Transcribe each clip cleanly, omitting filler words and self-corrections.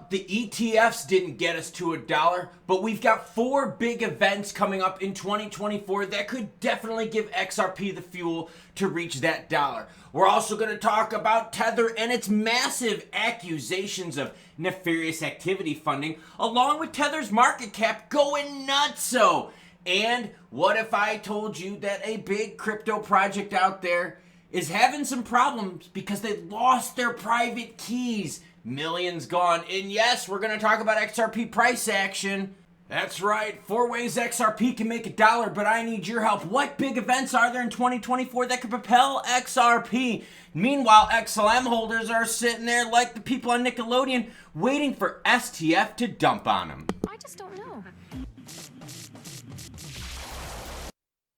the ETFs didn't get us to $1, but we've got 4 big events coming up in 2024 that could definitely give XRP the fuel to reach that $1. We're also going to talk about Tether and its massive accusations of nefarious activity funding, along with Tether's market cap going nutso. And what if I told you that a big crypto project out there is having some problems because they lost their private keys? Millions gone. And yes, we're going to talk about XRP price action. That's right, 4 ways XRP can make $1, but I need your help. What big events are there in 2024 that could propel XRP? Meanwhile, XLM holders are sitting there like the people on Nickelodeon waiting for STF to dump on them. I just don't know.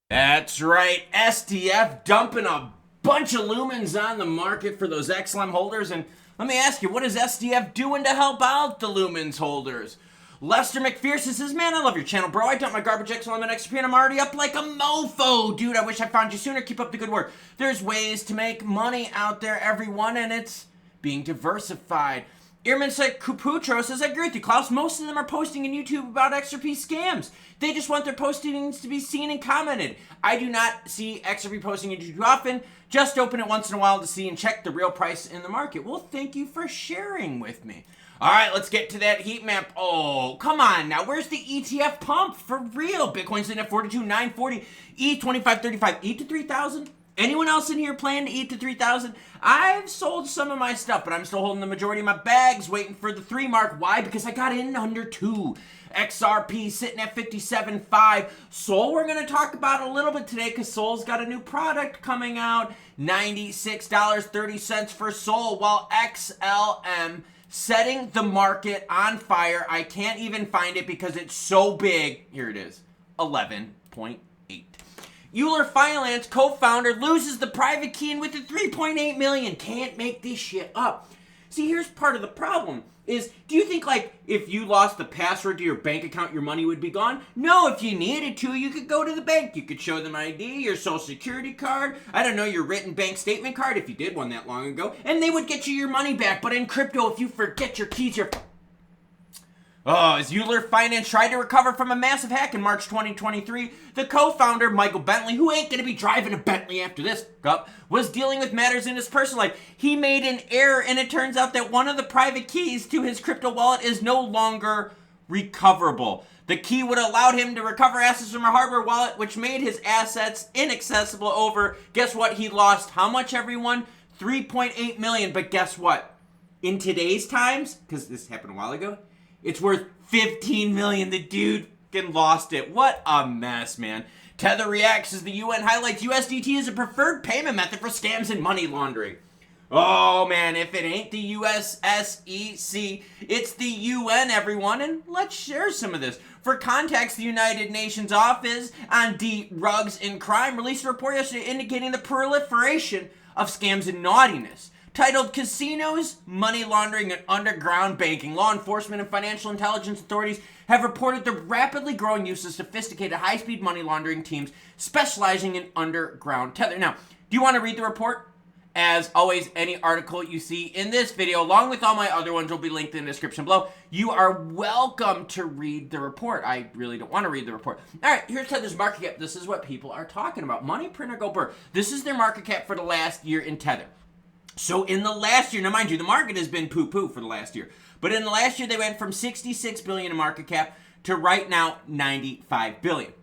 That's right, STF dumping a bunch of Lumens on the market for those XLM holders. And let me ask you, what is STF doing to help out the Lumens holders? Lester McPherson says, man, I love your channel, bro. I dumped my garbage XLM and XRP and I'm already up like a mofo. Dude, I wish I found you sooner. Keep up the good work. There's ways to make money out there, everyone, and it's being diversified. Earman said, Kuputro says, I agree with you, Klaus. Most of them are posting on YouTube about XRP scams. They just want their postings to be seen and commented. I do not see XRP posting on YouTube too often. Just open it once in a while to see and check the real price in the market. Well, thank you for sharing with me. All right, let's get to that heat map. Oh, come on now. Where's the ETF pump? For real. Bitcoin's sitting at 42,940. ETH 2535. ETH to 3,000. Anyone else in here playing to ETH to 3,000? I've sold some of my stuff, but I'm still holding the majority of my bags, waiting for the 3 mark. Why? Because I got in under 2. XRP sitting at 57.5. Sol we're going to talk about a little bit today because Sol's got a new product coming out. $96.30 for Sol, while XLM setting the market on fire. I can't even find it because it's so big. Here it is, 11.8. Euler Finance co-founder loses the private key and with the 3.8 million. Can't make this shit up. See, here's part of the problem is, do you think like if you lost the password to your bank account, your money would be gone? No, if you needed to, you could go to the bank. You could show them ID, your social security card, I don't know, your written bank statement card if you did one that long ago, and they would get you your money back. But in crypto, if you forget your keys, you're... Oh, as Euler Finance tried to recover from a massive hack in March 2023, the co-founder, Michael Bentley, who ain't going to be driving a Bentley after this cup, was dealing with matters in his personal life. He made an error, and it turns out that one of the private keys to his crypto wallet is no longer recoverable. The key would allow him to recover assets from a hardware wallet, which made his assets inaccessible over, guess what, he lost how much, everyone? 3.8 million, but guess what? In today's times, because this happened a while ago, it's worth 15 million. The dude fucking lost it. What a mess, man. Tether reacts as the UN highlights USDT as a preferred payment method for scams and money laundering. Oh, man, if it ain't the USSEC, it's the UN, everyone. And let's share some of this. For context, the United Nations Office on Drugs and Crime released a report yesterday indicating the proliferation of scams and naughtiness. Titled Casinos, Money Laundering, and Underground Banking, law enforcement and financial intelligence authorities have reported the rapidly growing use of sophisticated high-speed money laundering teams specializing in underground tether. Now, do you want to read the report? As always, any article you see in this video, along with all my other ones, will be linked in the description below. You are welcome to read the report. I really don't want to read the report. All right, here's Tether's market cap. This is what people are talking about. Money printer go burr. This is their market cap for the last year in Tether. So in the last year, now mind you, the market has been poo-poo for the last year, but in the last year, they went from 66 billion in market cap to right now 95 billion.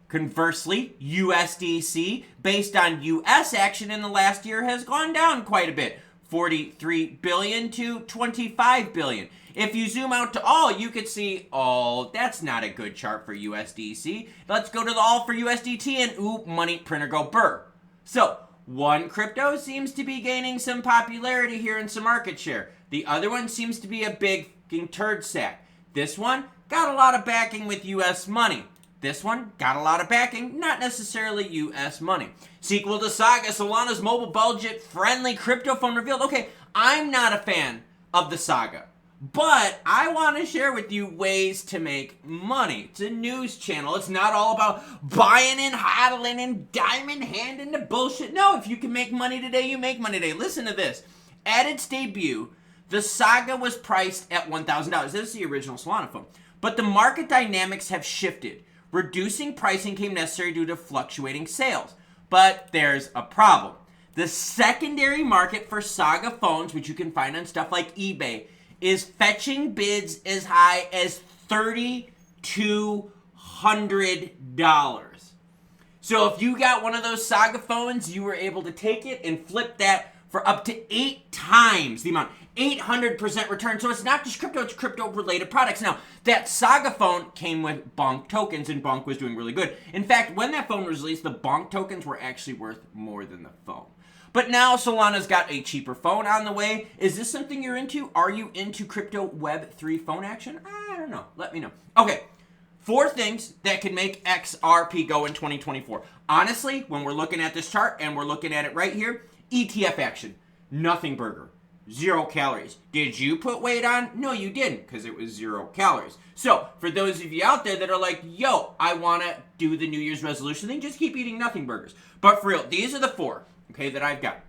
Conversely, USDC, based on US action in the last year, has gone down quite a bit, 43 billion to 25 billion. If you zoom out to all, you could see, oh, that's not a good chart for USDC. Let's go to the all for USDT and ooh, money printer go burr. So, one crypto seems to be gaining some popularity here and some market share. The other one seems to be a big fucking turd sack. This one got a lot of backing with US money. This one got a lot of backing, not necessarily US money. Sequel to Saga, Solana's mobile budget-friendly crypto phone revealed. Okay, I'm not a fan of the Saga, but I want to share with you ways to make money. It's a news channel. It's not all about buying and hodling and diamond hand into bullshit. No, if you can make money today, you make money today. Listen to this. At its debut, The Saga was priced at $1,000. This is the original Solana phone. But the market dynamics have shifted. Reducing pricing came necessary due to fluctuating sales. But there's a problem. The secondary market for Saga phones, which you can find on stuff like eBay, is fetching bids as high as $3,200. So if you got one of those Saga phones, you were able to take it and flip that for up to 8 times the amount. 800% return. So it's not just crypto, it's crypto-related products. Now, that Saga phone came with Bonk tokens, and Bonk was doing really good. In fact, when that phone was released, the Bonk tokens were actually worth more than the phone. But now Solana's got a cheaper phone on the way. Is this something you're into? Are you into crypto Web3 phone action? I don't know. Let me know. Okay. 4 things that can make XRP go in 2024. Honestly, when we're looking at this chart and we're looking at it right here, ETF action. Nothing burger. 0 calories. Did you put weight on? No, you didn't, because it was 0 calories. So, for those of you out there that are like, yo, I want to do the New Year's resolution thing, just keep eating nothing burgers. But for real, these are the 4, okay, that I've got.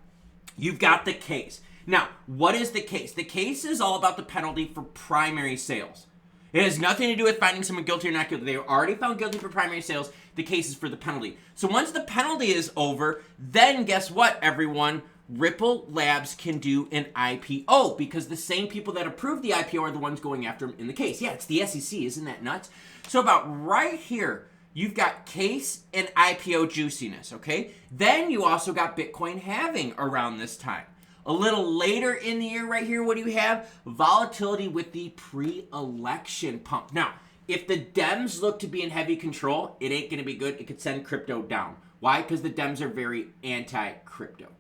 You've got the case. Now, what is the case? The case is all about the penalty for primary sales. It has nothing to do with finding someone guilty or not guilty. They were already found guilty for primary sales. The case is for the penalty. So once the penalty is over, then guess what, everyone? Ripple Labs can do an IPO because the same people that approved the IPO are the ones going after them in the case. Yeah, it's the SEC. Isn't that nuts? So about right here, you've got case and IPO juiciness, okay? Then you also got Bitcoin halving around this time. A little later in the year right here, what do you have? Volatility with the pre-election pump. Now, if the Dems look to be in heavy control, it ain't going to be good. It could send crypto down. Why? Because the Dems are very anti-crypto.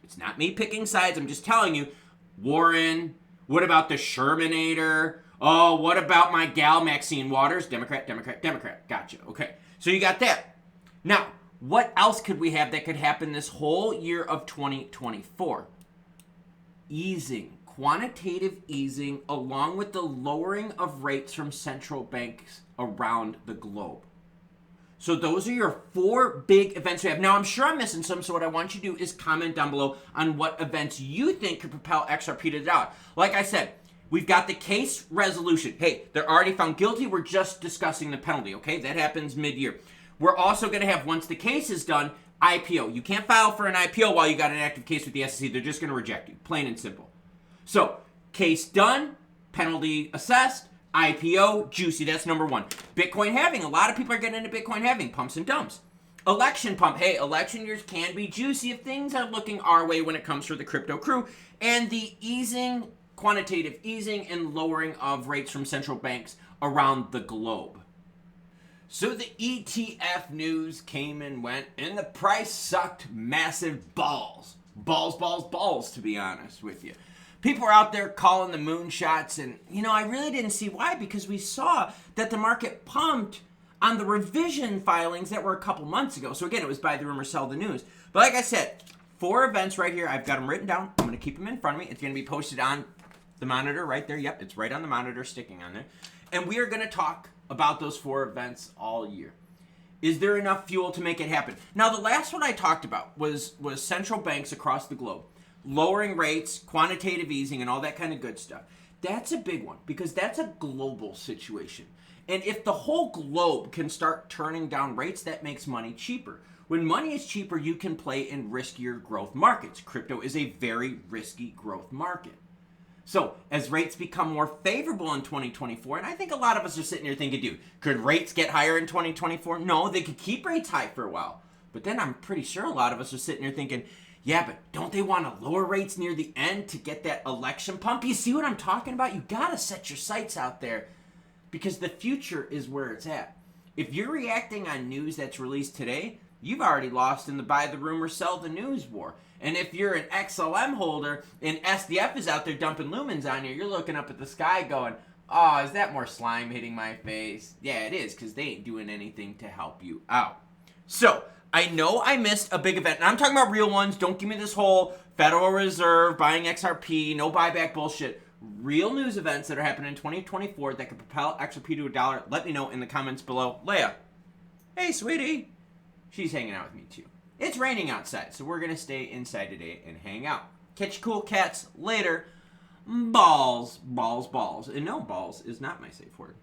It's not me picking sides. I'm just telling you, Warren, what about the Shermanator? Oh, what about my gal Maxine Waters? Democrat, Democrat, Democrat. Gotcha. Okay. So you got that. Now, what else could we have that could happen this whole year of 2024? Easing, quantitative easing, along with the lowering of rates from central banks around the globe. So those are your 4 big events we have. Now, I'm sure I'm missing some, so what I want you to do is comment down below on what events you think could propel XRP to the dollar. Like I said, we've got the case resolution. Hey, they're already found guilty. We're just discussing the penalty, okay? That happens mid-year. We're also going to have, once the case is done, IPO. You can't file for an IPO while you got an active case with the SEC. They're just going to reject you, plain and simple. So, case done, penalty assessed, IPO, juicy, that's number 1. Bitcoin halving, a lot of people are getting into Bitcoin halving, pumps and dumps. Election pump, hey, election years can be juicy if things are looking our way when it comes for the crypto crew. And the easing, quantitative easing and lowering of rates from central banks around the globe. So the ETF news came and went, and the price sucked massive balls. Balls, to be honest with you. People are out there calling the moonshots, and, I really didn't see why, because we saw that the market pumped on the revision filings that were a couple months ago. So again, it was buy the rumor, sell the news. But like I said, 4 events right here. I've got them written down. I'm going to keep them in front of me. It's going to be posted on the monitor right there. Yep, it's right on the monitor, sticking on there. And we are going to talk about those 4 events all year. Is there enough fuel to make it happen? Now, the last one I talked about was central banks across the globe lowering rates, quantitative easing, and all that kind of good stuff. That's a big one because that's a global situation. And if the whole globe can start turning down rates, that makes money cheaper. When money is cheaper, you can play in riskier growth markets. Crypto is a very risky growth market. So as rates become more favorable in 2024, and I think a lot of us are sitting here thinking, dude, could rates get higher in 2024? No, they could keep rates high for a while. But then I'm pretty sure a lot of us are sitting here thinking, yeah, but don't they want to lower rates near the end to get that election pump? You see what I'm talking about? You got to set your sights out there because the future is where it's at. If you're reacting on news that's released today, you've already lost in the buy the rumor, sell the news war. And if you're an XLM holder and SDF is out there dumping lumens on you, you're looking up at the sky going, oh, is that more slime hitting my face? Yeah, it is, because they ain't doing anything to help you out. So, I know I missed a big event, and I'm talking about real ones. Don't give me this whole Federal Reserve, buying XRP, no buyback bullshit. Real news events that are happening in 2024 that could propel XRP to $1. Let me know in the comments below. Leia, hey, sweetie. She's hanging out with me, too. It's raining outside, so we're going to stay inside today and hang out. Catch you cool cats later. balls, balls, balls. And no, balls is not my safe word.